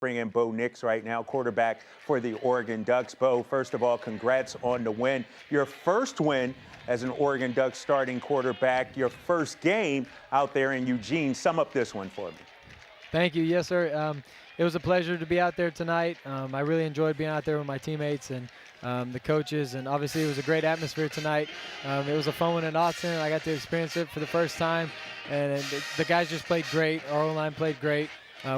Bring in Bo Nix right now, quarterback for the Oregon Ducks. Bo, first of all, congrats on the win. Your first win as an Oregon Ducks starting quarterback, your first game out there in Eugene. Sum up this one for me. Thank you. Yes, sir. It was a pleasure to be out there tonight. I really enjoyed being out there with my teammates and the coaches, and obviously it was a great atmosphere tonight. It was a fun one in Austin. I got to experience it for the first time, and the guys just played great. Our O-line played great.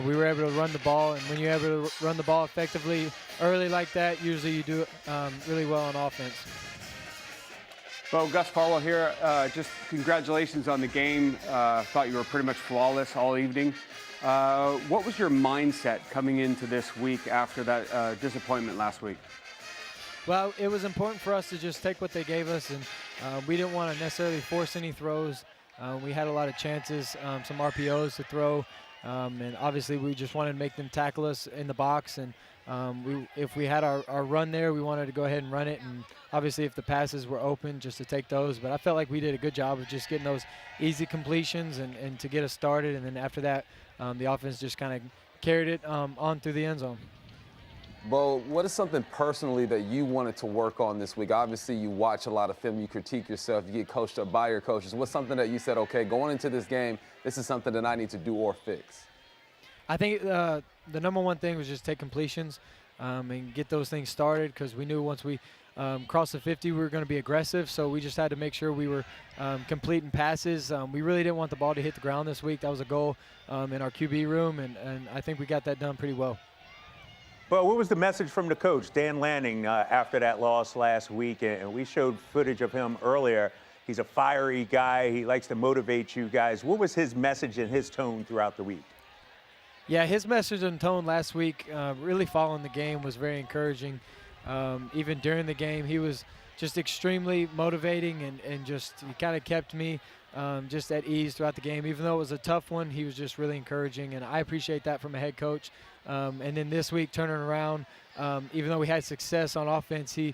We were able to run the ball, and when you're able to run the ball effectively early like that, usually you do really well on offense. Well, Gus Farwell here. Just congratulations on the game. Thought you were pretty much flawless all evening. What was your mindset coming into this week after that disappointment last week? Well, it was important for us to just take what they gave us, and we didn't want to necessarily force any throws. We had a lot of chances, some RPOs to throw. And obviously we just wanted to make them tackle us in the box, and if we had our run there, we wanted to go ahead and run it, and obviously if the passes were open, just to take those. But I felt like we did a good job of just getting those easy completions and to get us started, and then after that the offense just kind of carried it on through the end zone. Bo, what is something personally that you wanted to work on this week? Obviously, you watch a lot of film, you critique yourself, you get coached up by your coaches. What's something that you said, okay, going into this game, this is something that I need to do or fix? I think the number one thing was just take completions and get those things started, because we knew once we crossed the 50, we were going to be aggressive. So we just had to make sure we were completing passes. We really didn't want the ball to hit the ground this week. That was a goal in our QB room, and I think we got that done pretty well. Well, what was the message from the coach, Dan Lanning, after that loss last week? And we showed footage of him earlier. He's a fiery guy. He likes to motivate you guys. What was his message and his tone throughout the week? Yeah, his message and tone last week, really following the game, was very encouraging. Even during the game, he was just extremely motivating, and just he kind of kept me just at ease throughout the game. Even though it was a tough one, he was just really encouraging, and I appreciate that from a head coach. And then this week, turning around, even though we had success on offense, he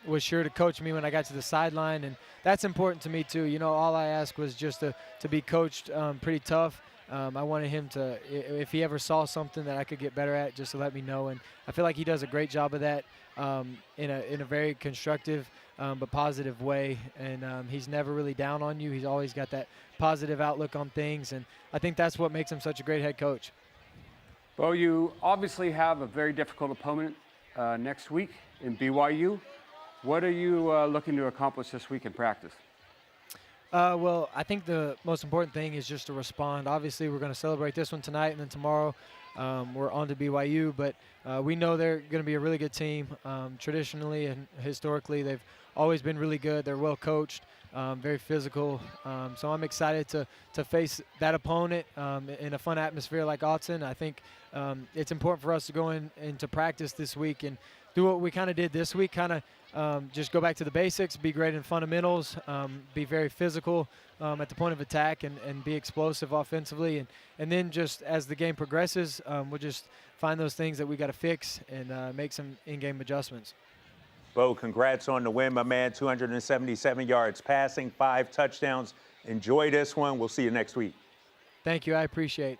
was sure to coach me when I got to the sideline, and that's important to me too. You know, all I asked was just to be coached pretty tough. I wanted him to, if he ever saw something that I could get better at, just to let me know. And I feel like he does a great job of that in a very constructive but positive way. And he's never really down on you. He's always got that positive outlook on things. And I think that's what makes him such a great head coach. Well, you obviously have a very difficult opponent next week in BYU. What are you looking to accomplish this week in practice? Well, I think the most important thing is just to respond. Obviously, we're going to celebrate this one tonight, and then tomorrow we're on to BYU. But we know they're going to be a really good team. Traditionally and historically, they've always been really good. They're well coached, very physical. So I'm excited to face that opponent in a fun atmosphere like Austin. I think it's important for us to go into practice this week and do what we kind of did this week, kind of just go back to the basics, be great in fundamentals, be very physical at the point of attack, and be explosive offensively. And then just as the game progresses, we'll just find those things that we got to fix and make some in-game adjustments. Bo, congrats on the win, my man. 277 yards passing, 5 touchdowns. Enjoy this one. We'll see you next week. Thank you. I appreciate it.